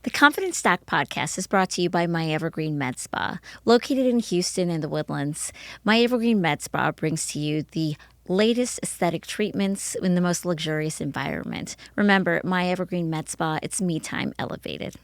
The Confident Stock podcast is brought to you by My Evergreen Med Spa. Located in Houston and the Woodlands, My Evergreen Med Spa brings to you the latest aesthetic treatments in the most luxurious environment. Remember, My Evergreen Med Spa, it's me time elevated.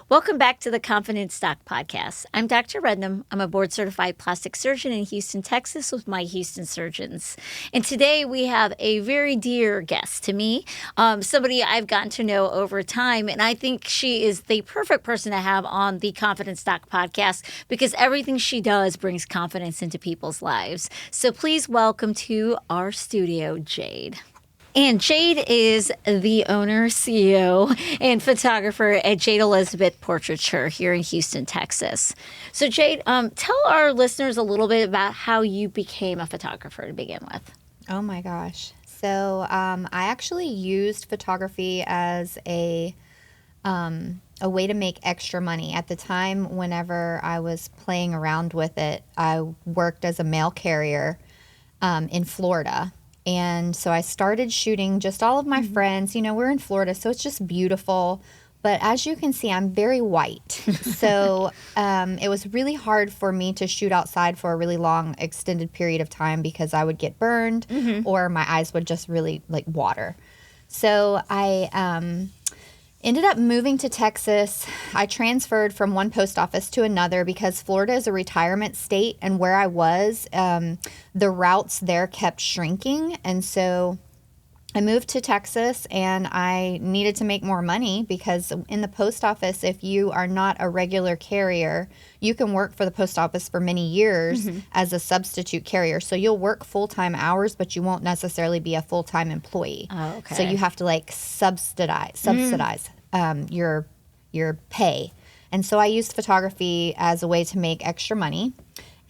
Welcome back to the Confident Stock Podcast. I'm Dr. Rednam. I'm a board-certified plastic surgeon in Houston, Texas with my Houston surgeons. And today we have a very dear guest to me, somebody I've gotten to know over time. And I think she is the perfect person to have on the Confident Stock Podcast because everything she does brings confidence into people's lives. So please welcome to our studio, Jade. And Jade is the owner, CEO, and photographer at Jade Elizabeth Portraiture here in Houston, Texas. So Jade, tell our listeners a little bit about how you became a photographer to begin with. Oh my gosh. So I actually used photography as a way to make extra money. At the time, whenever I was playing around with it, I worked as a mail carrier in Florida. And so I started shooting just all of my friends. You know, we're in Florida, so it's just beautiful. But as you can see, I'm very white. So it was really hard for me to shoot outside for a really long, extended period of time because I would get burned or my eyes would just really like water. So I ended up moving to Texas. I transferred from one post office to another because Florida is a retirement state, and where I was, the routes there kept shrinking. And so I moved to Texas, and I needed to make more money because in the post office, if you are not a regular carrier, you can work for the post office for many years as a substitute carrier. So you'll work full-time hours, but you won't necessarily be a full-time employee. Oh, okay. So you have to like subsidize your pay. And so I used photography as a way to make extra money.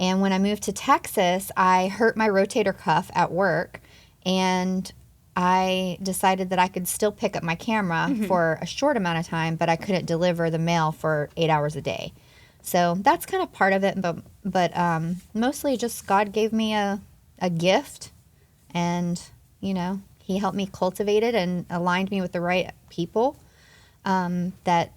And when I moved to Texas, I hurt my rotator cuff at work, and I decided that I could still pick up my camera for a short amount of time, but I couldn't deliver the mail for 8 hours a day. So that's kind of part of it, but mostly just God gave me a gift, and, you know, he helped me cultivate it and aligned me with the right people that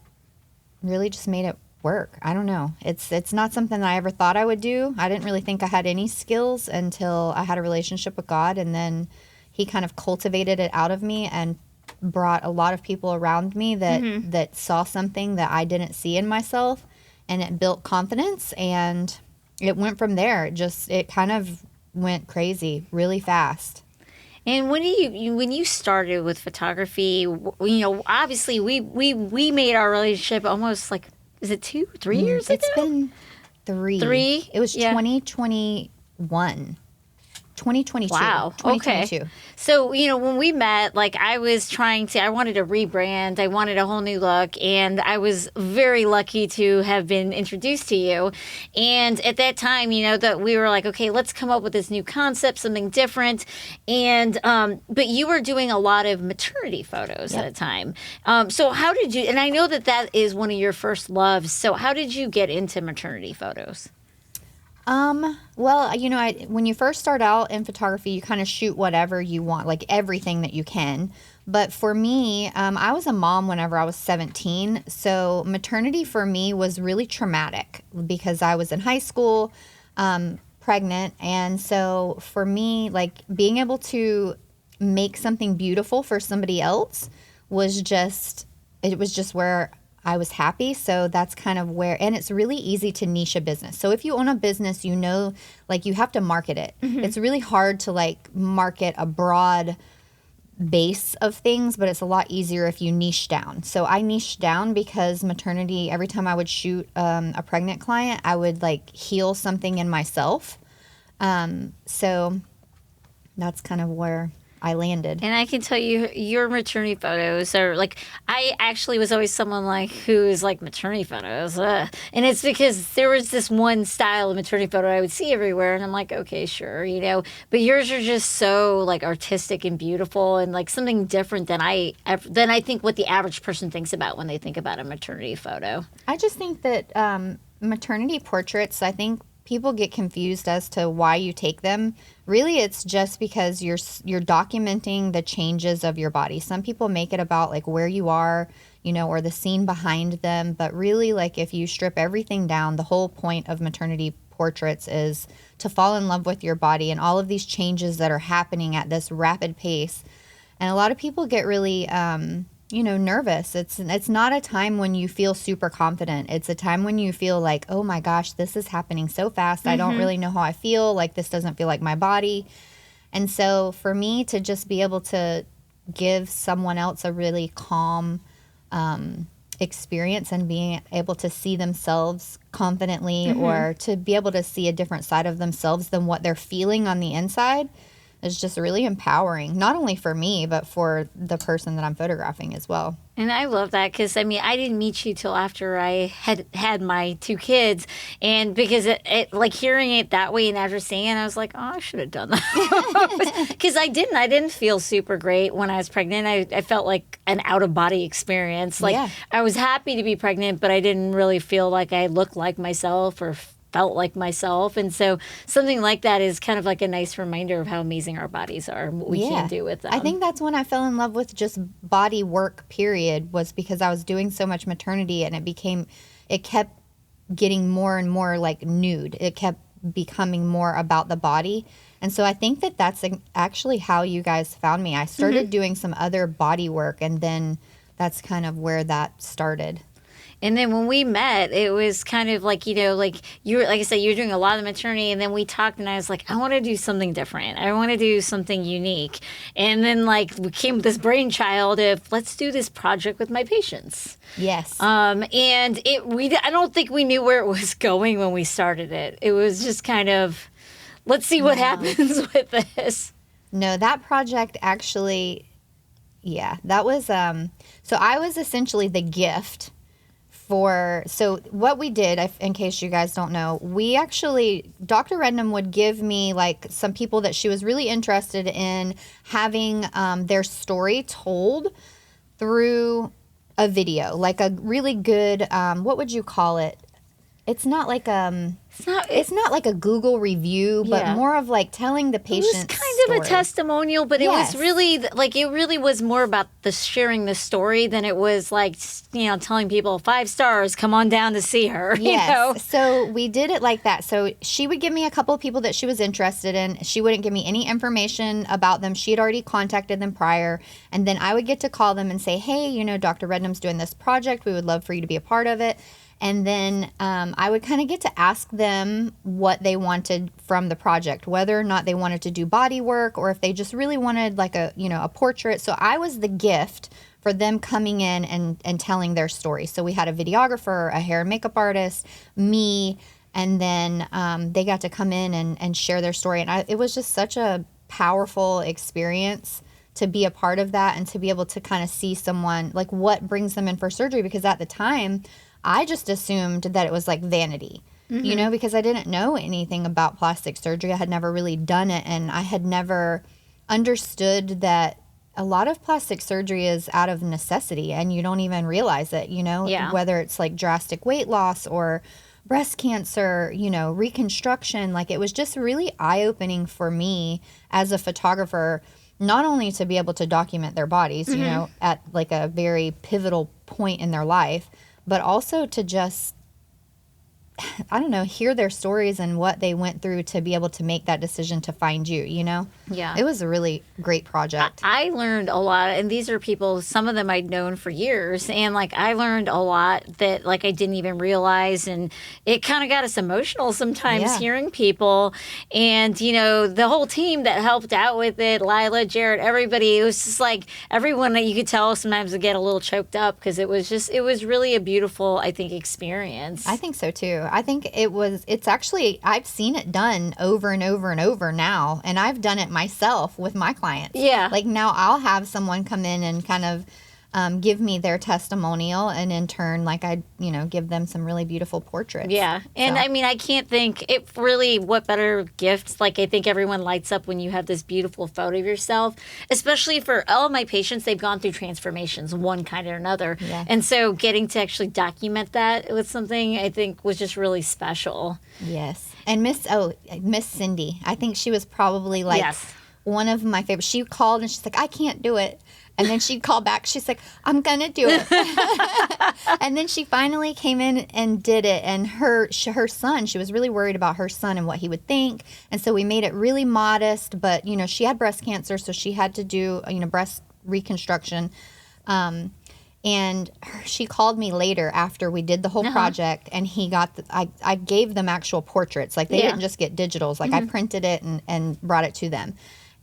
really just made it work. I don't know. It's not something that I ever thought I would do. I didn't really think I had any skills until I had a relationship with God, and then he kind of cultivated it out of me and brought a lot of people around me that saw something that I didn't see in myself, and it built confidence, and it went from there. It kind of went crazy really fast. And when you started with photography, you know, obviously we made our relationship almost like, is it 2-3 years ago? It's been 3. 3? It was 2021. 2022. Wow. 2022. Okay. So, you know, when we met, like I wanted to rebrand. I wanted a whole new look. And I was very lucky to have been introduced to you. And at that time, you know, that we were like, okay, let's come up with this new concept, something different. And, but you were doing a lot of maternity photos at a time. So how did you, and I know that is one of your first loves. So how did you get into maternity photos? Well, you know, when you first start out in photography, you kind of shoot whatever you want, like everything that you can. But for me, I was a mom whenever I was 17. So maternity for me was really traumatic because I was in high school, pregnant. And so for me, like being able to make something beautiful for somebody else was just where I was happy. So that's kind of where, and it's really easy to niche a business. So if you own a business, you know, like you have to market it. It's really hard to like market a broad base of things, but it's a lot easier if you niche down. So I niched down because maternity, every time I would shoot a pregnant client, I would like heal something in myself. So that's kind of where I landed. And I can tell you, your maternity photos are like, I actually was always someone like who is like maternity photos. And it's because there was this one style of maternity photo I would see everywhere. And I'm like, okay, sure, you know, but yours are just so like artistic and beautiful and like something different than I think what the average person thinks about when they think about a maternity photo. I just think that maternity portraits, I think people get confused as to why you take them. Really, it's just because you're documenting the changes of your body. Some people make it about like where you are, you know, or the scene behind them. But really, like if you strip everything down, the whole point of maternity portraits is to fall in love with your body and all of these changes that are happening at this rapid pace. And a lot of people get really nervous. It's not a time when you feel super confident. It's a time when you feel like, oh my gosh, this is happening so fast. I don't really know how I feel. Like this doesn't feel like my body. And so for me to just be able to give someone else a really calm experience and being able to see themselves confidently or to be able to see a different side of themselves than what they're feeling on the inside is just really empowering, not only for me, but for the person that I'm photographing as well. And I love that because, I mean, I didn't meet you till after I had my two kids. And because it like hearing it that way and after seeing it, I was like, oh, I should have done that. Because I didn't feel super great when I was pregnant. I felt like an out-of-body experience. Like I was happy to be pregnant, but I didn't really feel like I looked like myself or felt like myself. And so something like that is kind of like a nice reminder of how amazing our bodies are and what we can do with them. I think that's when I fell in love with just body work, period, was because I was doing so much maternity and it kept getting more and more like nude. It kept becoming more about the body. And so I think that that's actually how you guys found me. I started doing some other body work and then that's kind of where that started. And then when we met, it was kind of like, you know, like you were, like I said, you were doing a lot of maternity, and then we talked, and I was like, I want to do something different. I want to do something unique. And then like we came with this brainchild of let's do this project with my patients. Yes. And I don't think we knew where it was going when we started it. It was just kind of, let's see what happens with this. No, that project actually, that was, so I was essentially the gift. So what we did, in case you guys don't know, Dr. Rednam would give me like some people that she was really interested in having their story told through a video, like a really good, what would you call it? It's not like it's not like a Google review, but more of like telling the patient's It was kind of a testimonial, but it was really like it really was more about the sharing the story than it was like, you know, telling people 5 stars, come on down to see her. Yes. You know? So we did it like that. So she would give me a couple of people that she was interested in. She wouldn't give me any information about them. She had already contacted them prior. And then I would get to call them and say, hey, you know, Dr. Rednam's doing this project. We would love for you to be a part of it. And then I would kind of get to ask them what they wanted from the project, whether or not they wanted to do body work or if they just really wanted like a portrait. So I was the gift for them coming in and telling their story. So we had a videographer, a hair and makeup artist, me, and then they got to come in and share their story. And it was just such a powerful experience to be a part of that and to be able to kind of see someone, like what brings them in for surgery. Because at the time, I just assumed that it was like vanity, you know, because I didn't know anything about plastic surgery. I had never really done it. And I had never understood that a lot of plastic surgery is out of necessity and you don't even realize it, you know, whether it's like drastic weight loss or breast cancer, you know, reconstruction. Like it was just really eye-opening for me as a photographer, not only to be able to document their bodies, you know, at like a very pivotal point in their life, but also to just, I don't know, hear their stories and what they went through to be able to make that decision to find you, you know? Yeah. It was a really great project. I learned a lot, and these are people, some of them I'd known for years, and like I learned a lot that like I didn't even realize, and it kind of got us emotional sometimes hearing people, and you know, the whole team that helped out with it, Lila, Jared, everybody, it was just like everyone that you could tell sometimes would get a little choked up because it was really a beautiful, I think, experience. I think so too. I think it's actually, I've seen it done over and over and over now, and I've done it myself with my clients. Yeah. Like now I'll have someone come in and kind of give me their testimonial, and in turn, like I, give them some really beautiful portraits. Yeah. And So. I mean, I can't think it really, what better gift. Like, I think everyone lights up when you have this beautiful photo of yourself, especially for all of my patients. They've gone through transformations, one kind or another. Yeah. And so getting to actually document that was something I think was just really special. Yes. And Miss Cindy, I think she was probably like Yes. one of my favorites. She called and she's like, I can't do it. And then she'd call back. She's like, I'm going to do it. And then she finally came in and did it. And her son, she was really worried about her son and what he would think. And so we made it really modest. But, she had breast cancer, so she had to do, breast reconstruction. And she called me later after we did the whole project, and he got I gave them actual portraits. Like, they didn't just get digitals. Like, I printed it and brought it to them.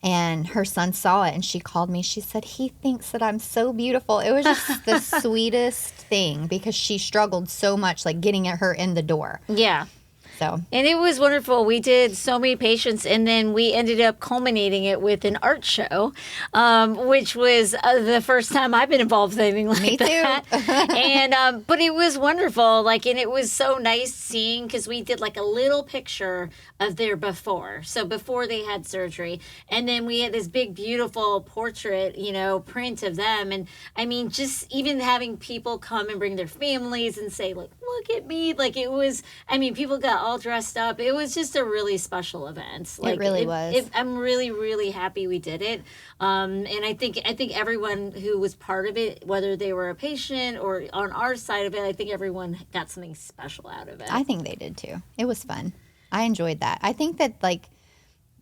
And her son saw it, and she called me. She said, he thinks that I'm so beautiful. It was just the sweetest thing, because she struggled so much, like, getting her in the door. Yeah. So. And it was wonderful. We did so many patients, and then we ended up culminating it with an art show, which was the first time I've been involved with anything like Me too. that. And but it was wonderful. Like, and it was so nice seeing, because we did like a little picture of their before. So before they had surgery, and then we had this big, beautiful portrait, print of them. And I mean, just even having people come and bring their families and say, like, look at me. Like, it was, I mean, people got all dressed up. It was just a really special event. Like, it really was. I'm really, really happy we did it. And I think everyone who was part of it, whether they were a patient or on our side of it, I think everyone got something special out of it. I think they did too. It was fun. I enjoyed that. I think that, like,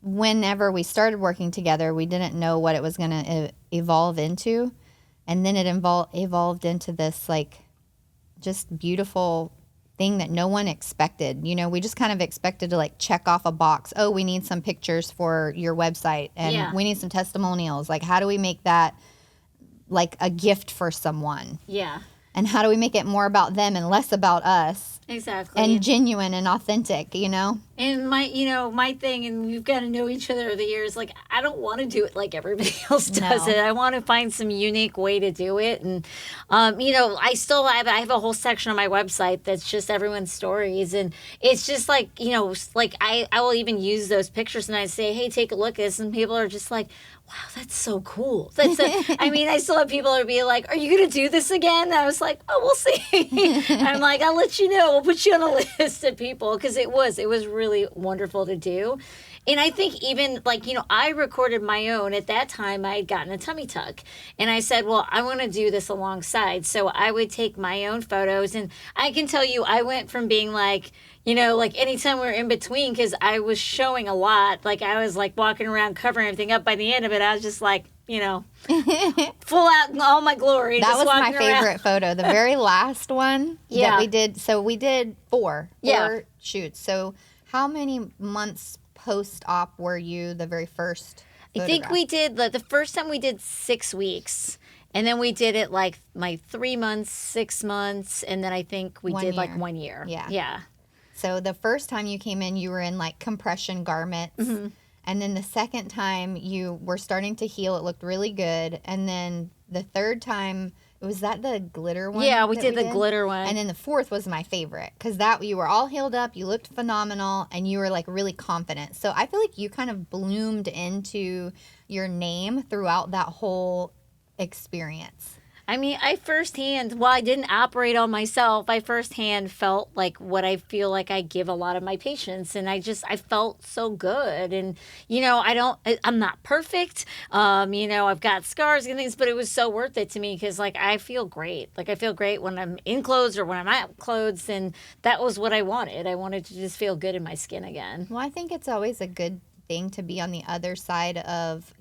whenever we started working together, we didn't know what it was going to evolve into. And then it evolved into this, like, just beautiful thing that no one expected. We just kind of expected to, like, check off a box. Oh, we need some pictures for your website, and we need some testimonials. Like, how do we make that like a gift for someone? Yeah. And how do we make it more about them and less about us? Exactly. And genuine and authentic, And my thing, and we've got to know each other over the years, like, I don't want to do it like everybody else does it. I want to find some unique way to do it. And, I still have a whole section on my website that's just everyone's stories. And it's just like, like I will even use those pictures, and I say, hey, take a look at this. And people are just like, wow, that's so cool. I mean, I still have people who be like, are you going to do this again? And I was like, oh, we'll see. I'm like, I'll let you know. We'll put you on a list of people, because it was really wonderful to do. And I think even, like, I recorded my own. At that time, I had gotten a tummy tuck. And I said, well, I want to do this alongside. So I would take my own photos. And I can tell you, I went from being like, like anytime we were in between, because I was showing a lot. Like, I was like walking around covering everything up. By the end of it, I was just like, full out in all my glory. That was my favorite around. photo. The very last one that we did. So we did four shoots. So how many months post-op were you the very first photograph? I think we did, the first time we did 6 weeks. And then we did it like my 3 months, 6 months. And then I think we did like 1 year. Yeah. Yeah. So the first time you came in, you were in like compression garments. Mm-hmm. And then the second time you were starting to heal. It looked really good. And then the third time, was that the glitter one? Yeah, we did the glitter one. And then the fourth was my favorite, because that you were all healed up, you looked phenomenal, and you were like really confident. So I feel like you kind of bloomed into your name throughout that whole experience. I mean, I didn't operate on myself, I firsthand felt like what I feel like I give a lot of my patients. And I felt so good. And, I'm not perfect. I've got scars and things, but it was so worth it to me, because, like, I feel great. Like, I feel great when I'm in clothes or when I'm out clothes. And that was what I wanted. I wanted to just feel good in my skin again. Well, I think it's always a good thing to be on the other side of,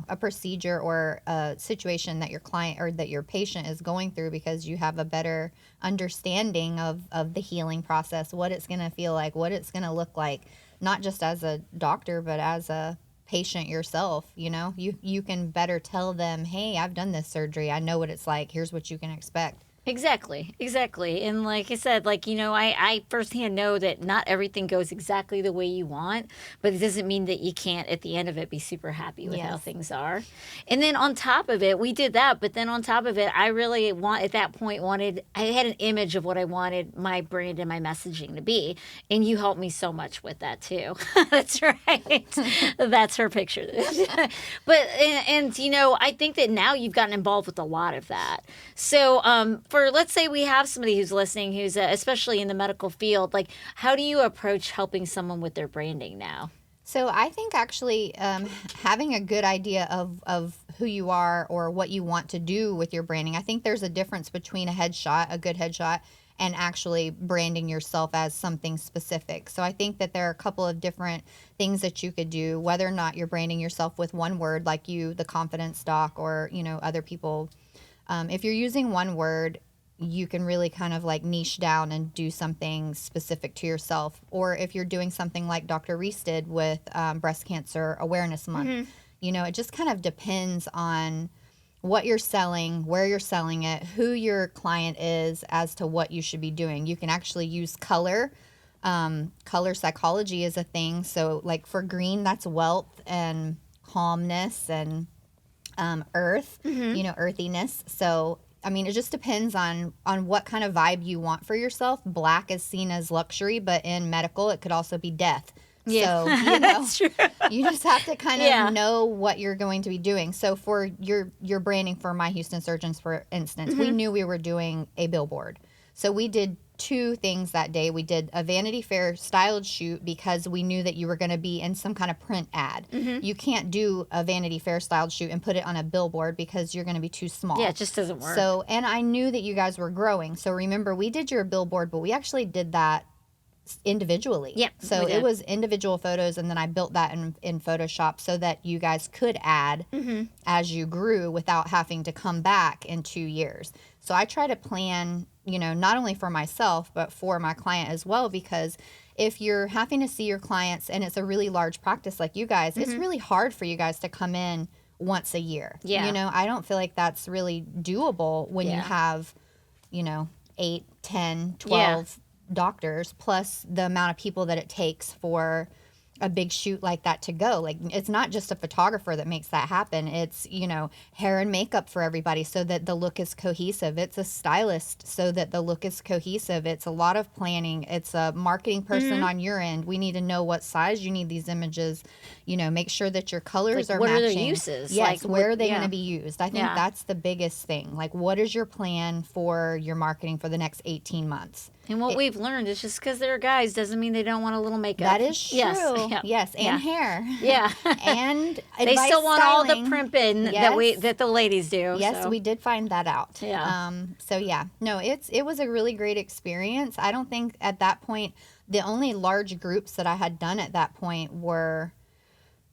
a procedure or a situation that your client or that your patient is going through, because you have a better understanding of the healing process, what it's going to feel like, what it's going to look like, not just as a doctor, but as a patient yourself. You can better tell them, hey, I've done this surgery. I know what it's like. Here's what you can expect. Exactly, exactly. And like I said, like, I firsthand know that not everything goes exactly the way you want, but it doesn't mean that you can't, at the end of it, be super happy with how Yes. things are. And then on top of it, we did that, but then on top of it, I really at that point, I had an image of what I wanted my brand and my messaging to be. And you helped me so much with that too. That's right. That's her picture. But I think that now you've gotten involved with a lot of that. So, for let's say we have somebody who's listening, who's especially in the medical field, like how do you approach helping someone with their branding now? So I think actually having a good idea of who you are or what you want to do with your branding, I think there's a difference between a good headshot, and actually branding yourself as something specific. So I think that there are a couple of different things that you could do, whether or not you're branding yourself with one word, like the confidence doc, or, other people. If you're using one word, you can really kind of like niche down and do something specific to yourself. Or if you're doing something like Dr. Reese did with Breast Cancer Awareness Month, it just kind of depends on what you're selling, where you're selling it, who your client is, as to what you should be doing. You can actually use color. Color psychology is a thing. So, like for green, that's wealth and calmness and earth, earthiness. So, I mean, it just depends on what kind of vibe you want for yourself. Black is seen as luxury, but in medical, it could also be death. Yeah, So, that's true. you just have to kind of Yeah. know what you're going to be doing. So for your branding for My Houston Surgeons, for instance, we knew we were doing a billboard. So we did two things that day. We did a Vanity Fair styled shoot because we knew that you were going to be in some kind of print ad. You can't do a Vanity Fair styled shoot and put it on a billboard because you're going to be too small. Yeah, it just doesn't work. So, and I knew that you guys were growing. So remember, we did your billboard, but we actually did that individually. Yep, So we did. it was individual photos, and then I built that in Photoshop so that you guys could add as you grew without having to come back in 2 years. So I try to plan, not only for myself, but for my client as well, because if you're having to see your clients and it's a really large practice like you guys, it's really hard for you guys to come in once a year. Yeah. I don't feel like that's really doable when you Yeah. have, 8, 10, 12 doctors, plus the amount of people that it takes for a big shoot like that to go. Like, it's not just a photographer that makes that happen. It's, hair and makeup for everybody so that the look is cohesive. It's a stylist so that the look is cohesive. It's a lot of planning. It's a marketing person on your end. We need to know what size you need these images. Make sure that your colors Like, are what are matching. their uses? Yes, Like, where are they yeah. going to be used? I think Yeah. that's the biggest thing. Like, what is your plan for your marketing for the next 18 months? And what we've learned is just because they're guys doesn't mean they don't want a little makeup. That is true. Yes. Yeah. Yes, and Yeah. hair. Yeah. And They advice still want all the styling. primping Yes. that the ladies do. Yes, so. we did find that out. Yeah. So yeah, no, it was a really great experience. I don't think at that point the only large groups that I had done at that point were,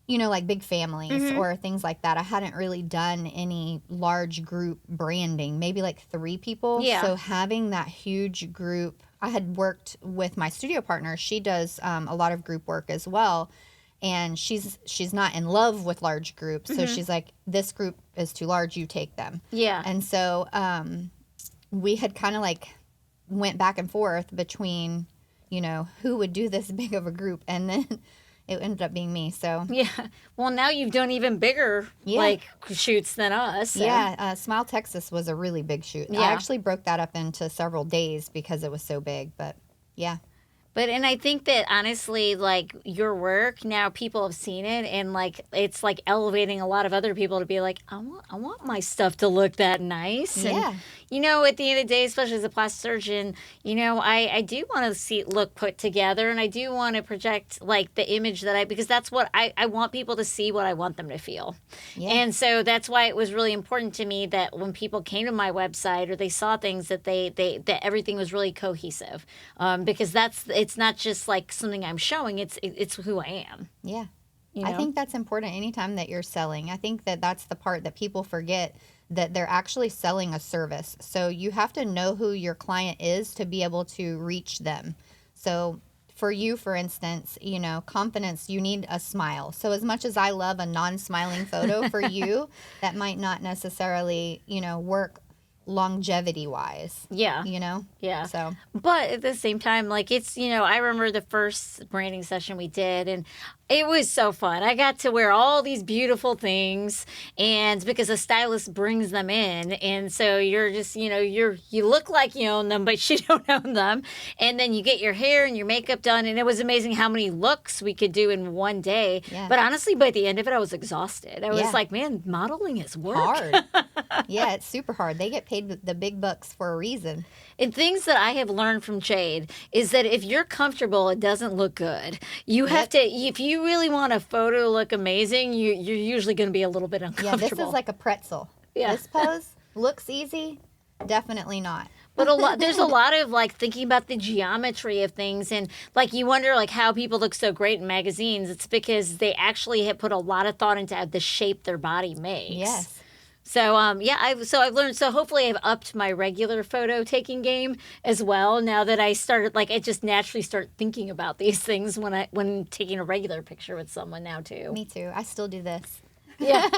like big families or things like that. I hadn't really done any large group branding, maybe like 3 people. Yeah. So having that huge group, I had worked with my studio partner. She does a lot of group work as well. And she's not in love with large groups. So she's like, this group is too large, you take them. Yeah. And so we had kind of like went back and forth between, who would do this big of a group. And then it ended up being me. So Yeah. Well, now you've done even bigger like shoots than us. So. yeah, Smile Texas was a really big shoot. Yeah. I actually broke that up into several days because it was so big. But yeah. And I think that honestly, like your work now, people have seen it, and like it's like elevating a lot of other people to be like, I want my stuff to look that nice. Yeah. And at the end of the day, especially as a plastic surgeon, I do want to look put together, and I do want to project like the image that because that's what I want people to see, what I want them to feel. Yeah. And so that's why it was really important to me that when people came to my website or they saw things that that everything was really cohesive, because it's not just like something I'm showing, it's who I am. Yeah. You I know? think that's important anytime that you're selling. I think that that's the part that people forget, that they're actually selling a service. So you have to know who your client is to be able to reach them. So for you, for instance, confidence, you need a smile. So as much as I love a non-smiling photo for you, that might not necessarily, work longevity wise. Yeah. You know? Yeah. So, But at the same time, like it's, I remember the first branding session we did and it was so fun. I got to wear all these beautiful things and because a stylist brings them in. And so you're just, you look like you own them, but you don't own them. And then you get your hair and your makeup done. And it was amazing how many looks we could do in one day. Yeah. But honestly, by the end of it, I was exhausted. I was Yeah. like, man, modeling is work. hard. Yeah, it's super hard. They get paid the big bucks for a reason. And things that I have learned from Jade is that if you're comfortable, it doesn't look good. You have to, if you really want a photo to look amazing, you're usually going to be a little bit Yeah, uncomfortable. this is like a pretzel. Yeah. This pose looks easy. Definitely not. But there's a lot of like thinking about the geometry of things, and like you wonder like how people look so great in magazines. It's because they actually have put a lot of thought into the shape their body makes. Yes. So I've learned. So hopefully I've upped my regular photo taking game as well. Now that I started, like I just naturally start thinking about these things when taking a regular picture with someone now too. Me too. I still do this. Yeah.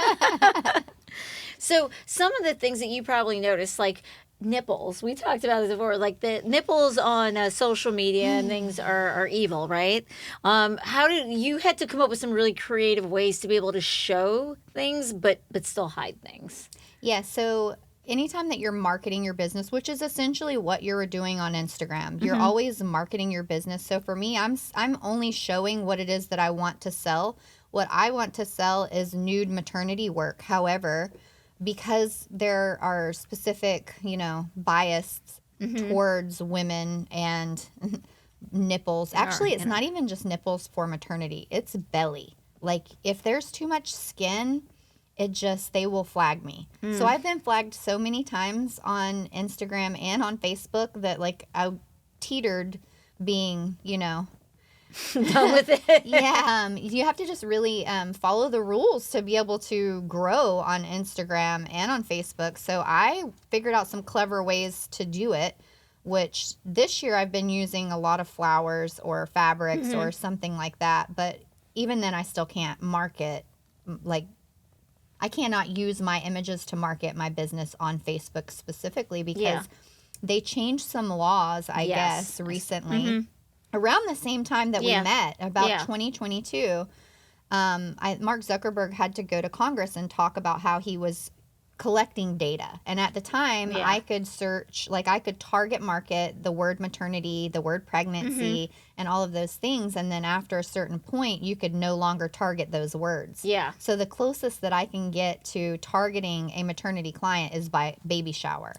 So some of the things that you probably noticed, like nipples, we talked about this before. Like the nipples on social media and things are evil, right? How did you had to come up with some really creative ways to be able to show things, but still hide things? Yeah. So anytime that you're marketing your business, which is essentially what you're doing on Instagram, you're always marketing your business. So for me, I'm only showing what it is that I want to sell. What I want to sell is nude maternity work. However, because there are specific, bias towards women and nipples. Actually, it's not even just nipples for maternity. It's belly. Like if there's too much skin, they will flag me. So I've been flagged so many times on Instagram and on Facebook that like I teetered being, Done with it. Yeah, you have to just really follow the rules to be able to grow on Instagram and on Facebook. So I figured out some clever ways to do it, which this year I've been using a lot of flowers or fabrics or something like that. But even then, I still can't market. Like, I cannot use my images to market my business on Facebook specifically because they changed some laws, I guess, recently. Around the same time that we met, about 2022, Mark Zuckerberg had to go to Congress and talk about how he was collecting data. And at the time, I could search, like I could target market the word maternity, the word pregnancy, and all of those things. And then after a certain point, you could no longer target those words. Yeah. So the closest that I can get to targeting a maternity client is by baby shower.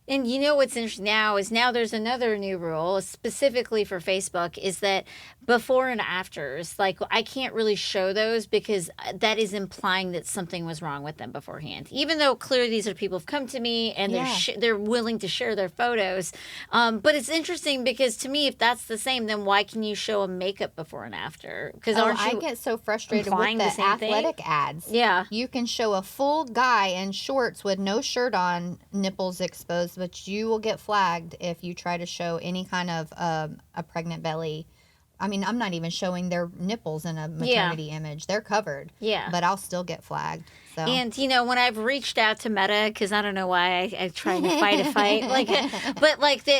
And you know what's interesting now is there's another new rule specifically for Facebook is that before and afters, like I can't really show those because that is implying that something was wrong with them beforehand. Even though clearly these are people who've come to me and they're willing to share their photos. But it's interesting because to me, if that's the same, then why can you show a makeup before and after? Because I get so frustrated with the athletic ads. Yeah. You can show a full guy in shorts with no shirt on, nipples exposed, but you will get flagged if you try to show any kind of a pregnant belly. I mean, I'm not even showing their nipples in a maternity image. They're covered. Yeah. But I'll still get flagged. So. And, when I've reached out to Meta, because I don't know why I try to fight a fight, but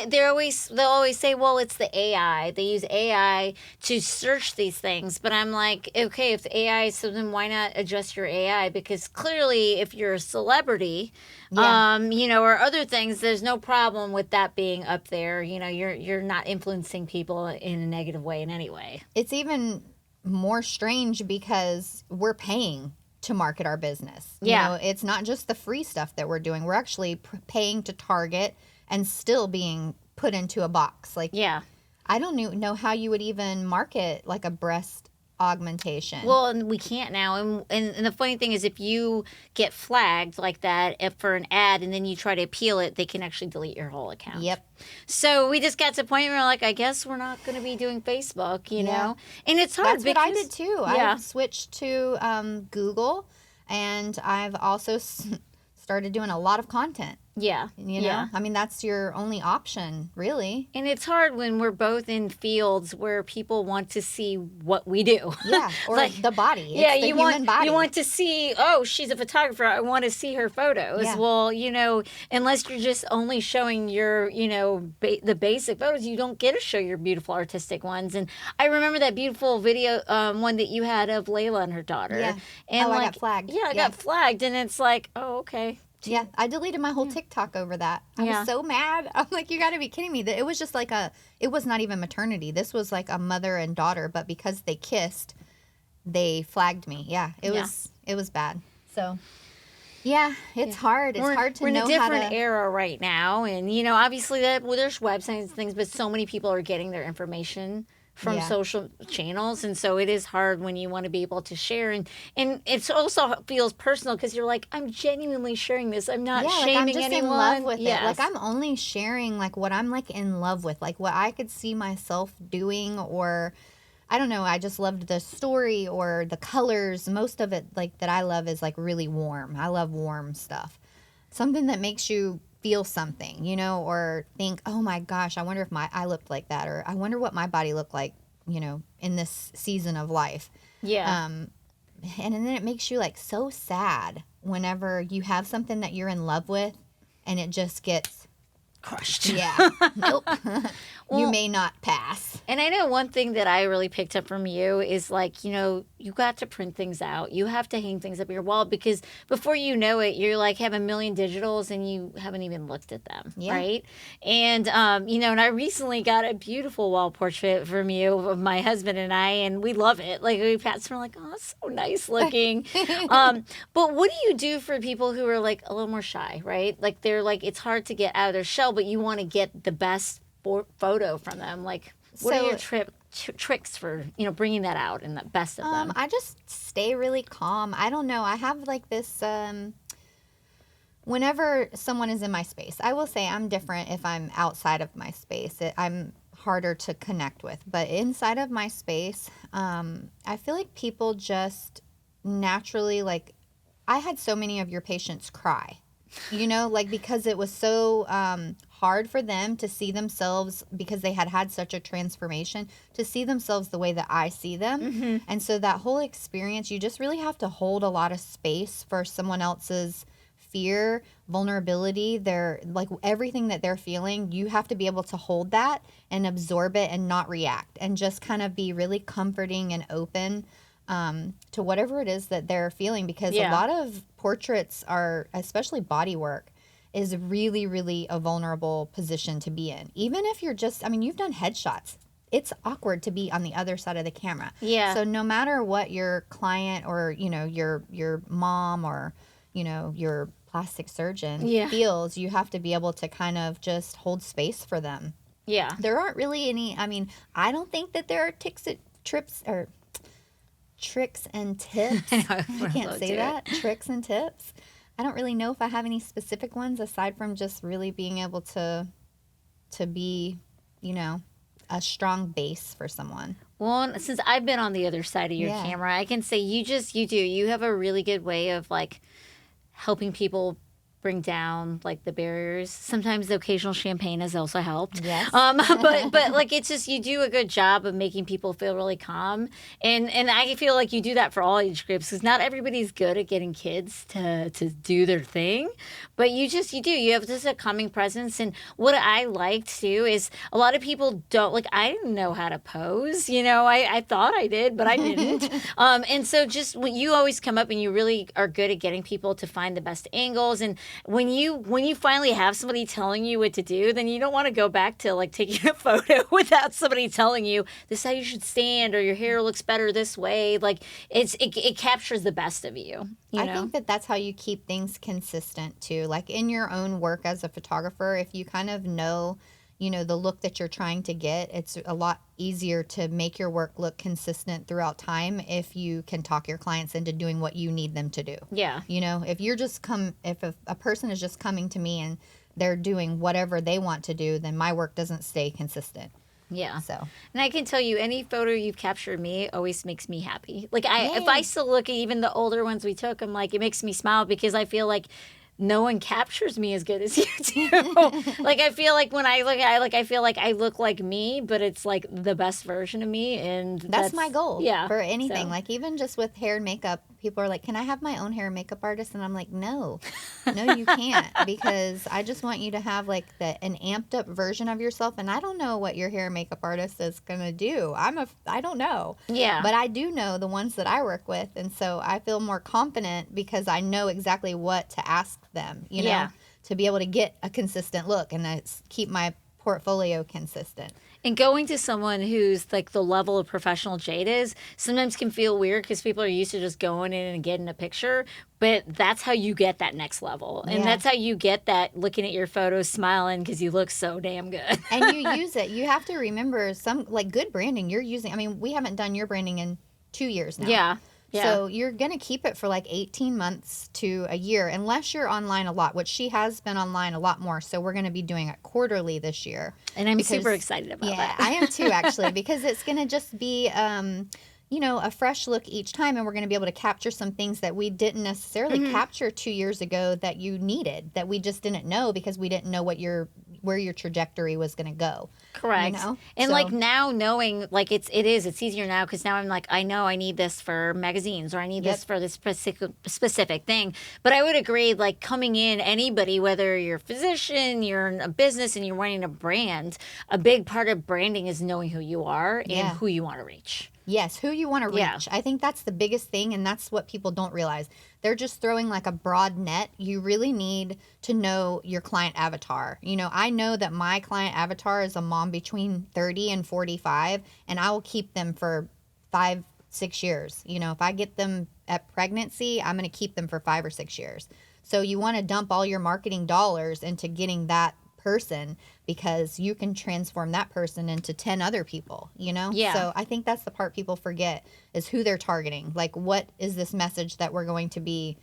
they'll always say, well, it's the AI. They use AI to search these things. But I'm like, okay, if the AI, so then why not adjust your AI? Because clearly, if you're a celebrity, or other things, there's no problem with that being up there. You're not influencing people in a negative way in any way. It's even more strange because we're paying to market our business. It's not just the free stuff that we're doing. We're actually paying to target and still being put into a box. Like, I don't know how you would even market like a breast augmentation. Well, and we can't now. And the funny thing is, if you get flagged like that for an ad and then you try to appeal it, they can actually delete your whole account. Yep. So we just got to a point where we're like, I guess we're not going to be doing Facebook, know? And it's hard. That's what I did too. Yeah. I switched to Google, and I've also started doing a lot of content. Yeah. You know, Yeah. I mean, that's your only option, really. And it's hard when we're both in fields where people want to see what we do. Yeah, or Like, the body. yeah, It's the human body. you want to see, oh, she's a photographer. I want to see her photos. Yeah. Well, unless you're just only showing your, the basic photos, you don't get to show your beautiful artistic ones. And I remember that beautiful video, one that you had of Layla and her daughter. Yeah. And I got flagged. Yeah, I got flagged, and it's like, oh, okay. Yeah, I deleted my whole TikTok over that. I was so mad. I'm like, you got to be kidding me. It was just like it was not even maternity. This was like a mother and daughter, but because they kissed, they flagged me. Yeah, it was bad. So, yeah, it's hard. It's hard to we're know in a how different to. era right now, and obviously there's websites and things, but so many people are getting their information from social channels, and so it is hard when you want to be able to share, and it also feels personal because you're like, I'm genuinely sharing this. I'm not shaming I'm just anyone. in love with Yes. it. Like, I'm only sharing like what I'm like in love with, like what I could see myself doing, or I don't know. I just loved the story or the colors. Most of it, like that I love, is like really warm. I love warm stuff. Something that makes you feel something, or think, oh my gosh, I wonder if I looked like that, or I wonder what my body looked like, in this season of life. Yeah. And then it makes you like so sad whenever you have something that you're in love with and it just gets crushed. Yeah. Nope. You may not pass. And I know one thing that I really picked up from you is like, you got to print things out. You have to hang things up your wall because before you know it, you're like have a million digitals and you haven't even looked at them. Yeah. Right. And, and I recently got a beautiful wall portrait from you of my husband and I, and we love it. Like we passed from like, oh, it's so nice looking. But what do you do for people who are like a little more shy, right? Like they're like, it's hard to get out of their shell, but you want to get the best photo from them. Like, what are your tricks for bringing that out and the best of them? I just stay really calm. I don't know. I have like this. Whenever someone is in my space, I will say I'm different if I'm outside of my space. I'm harder to connect with, but inside of my space, I feel like people just naturally like. I had so many of your patients cry. Like because it was so hard for them to see themselves because they had such a transformation to see themselves the way that I see them. Mm-hmm. And so that whole experience, you just really have to hold a lot of space for someone else's fear, vulnerability, their like everything that they're feeling. You have to be able to hold that and absorb it and not react and just kind of be really comforting and open to whatever it is that they're feeling, because a lot of portraits are, especially body work, is really, really a vulnerable position to be in. Even if you're you've done headshots. It's awkward to be on the other side of the camera. Yeah. So no matter what your client or, your mom or, your plastic surgeon feels, you have to be able to kind of just hold space for them. Yeah. There aren't really any, I don't think that there are tricks and tips. I can't say that. Tricks and tips. I don't really know if I have any specific ones aside from just really being able to be, a strong base for someone. Well, since I've been on the other side of your camera, I can say you have a really good way of like helping people bring down like the barriers. Sometimes the occasional champagne has also helped. Yes. But like it's just you do a good job of making people feel really calm, and I feel like you do that for all age groups because not everybody's good at getting kids to do their thing, but you have just a calming presence. And what I like too is a lot of people don't like. I didn't know how to pose. I thought I did, but I didn't. And so just when you always come up and you really are good at getting people to find the best angles. And when you finally have somebody telling you what to do, then you don't want to go back to like taking a photo without somebody telling you this is how you should stand or your hair looks better this way. Like it captures the best of you. I think that's how you keep things consistent too. Like in your own work as a photographer, if you kind of know, the look that you're trying to get, it's a lot easier to make your work look consistent throughout time if you can talk your clients into doing what you need them to do. Yeah. If a person is just coming to me and they're doing whatever they want to do, then my work doesn't stay consistent. Yeah. So, and I can tell you, any photo you've captured me always makes me happy. Like if I still look at even the older ones we took, I'm like, it makes me smile because I feel like no one captures me as good as you do. Like, I feel like when I look at, I feel like I look like me, but it's like the best version of me. And That's my goal for anything. So. Like, even just with hair and makeup, people are like, can I have my own hair and makeup artist? And I'm like, no, you can't, because I just want you to have like an amped up version of yourself. And I don't know what your hair and makeup artist is going to do. I don't know. Yeah. But I do know the ones that I work with. And so I feel more confident because I know exactly what to ask them, you know, to be able to get a consistent look and keep my portfolio consistent. And going to someone who's like the level of professional Jade is sometimes can feel weird because people are used to just going in and getting a picture. But that's how you get that next level. And that's how you get that looking at your photos, smiling because you look so damn good. And you use it. You have to remember some like good branding you're using. I mean, we haven't done your branding in 2 years now. Yeah. So you're going to keep it for like 18 months to a year, unless you're online a lot, which she has been online a lot more. So we're going to be doing it quarterly this year. And I'm super excited about that. Yeah, I am too, actually, because it's going to just be, you know, a fresh look each time. And we're going to be able to capture some things that we didn't necessarily capture 2 years ago that you needed, that we just didn't know because we didn't know where your trajectory was going to go. Correct. You know? And like now knowing like it's easier now because now I'm like, I know I need this for magazines or I need this for this specific thing. But I would agree, like coming in, anybody, whether you're a physician, you're in a business and you're running a brand, a big part of branding is knowing who you are and who you want to reach. Yes, who you want to reach. Yeah. I think that's the biggest thing, and that's what people don't realize. They're just throwing like a broad net. You really need to know your client avatar. You know, I know that my client avatar is a mom between 30 and 45, and I will keep them for 5-6 years. You know, if I get them at pregnancy, I'm going to keep them for 5 or 6 years. So you want to dump all your marketing dollars into getting that person, because you can transform that person into 10 other people, you know? Yeah. So I think that's the part people forget, is who they're targeting. Like, what is this message that we're going to be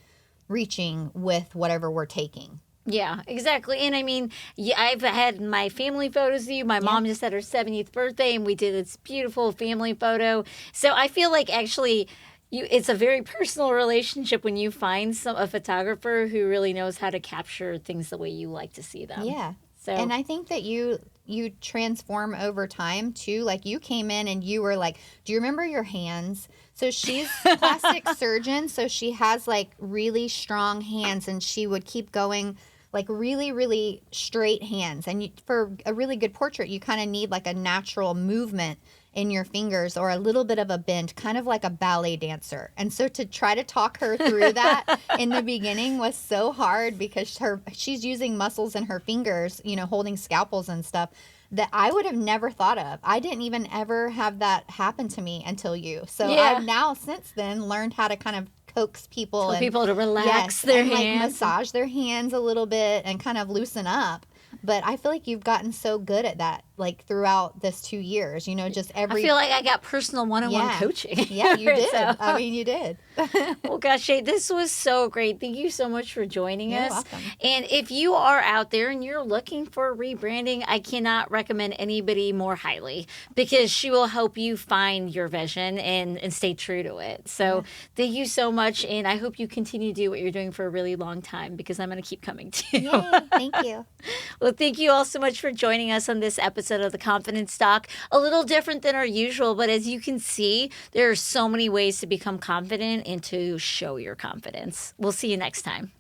reaching with whatever we're taking? Yeah, exactly. And I mean, I've had my family photos of you. My mom just had her 70th birthday and we did this beautiful family photo. So I feel like actually it's a very personal relationship when you find a photographer who really knows how to capture things the way you like to see them. Yeah. So, and I think that you transform over time too. Like, you came in and you were like, do you remember your hands? So she's a plastic surgeon, so she has like really strong hands, and she would keep going like really, really straight hands. And for a really good portrait, you kind of need like a natural movement in your fingers or a little bit of a bend, kind of like a ballet dancer. And so to try to talk her through that in the beginning was so hard, because she's using muscles in her fingers, you know, holding scalpels and stuff that I would have never thought of. I didn't even ever have that happen to me until you. So I've now since then learned how to kind of coax people and people to relax their hands, like massage their hands a little bit and kind of loosen up. But I feel like you've gotten so good at that, like throughout this 2 years, you know, just I feel like I got personal one-on-one coaching. Yeah, you did. So. I mean, you did. Well, gosh, Jade, this was so great. Thank you so much for joining us. Welcome. And if you are out there and you're looking for rebranding, I cannot recommend anybody more highly, because she will help you find your vision and stay true to it. So thank you so much. And I hope you continue to do what you're doing for a really long time, because I'm going to keep coming to you. Yay, thank you. Well, thank you all so much for joining us on this episode of The Confidence Doc. A little different than our usual, but as you can see, there are so many ways to become confident and to show your confidence. We'll see you next time.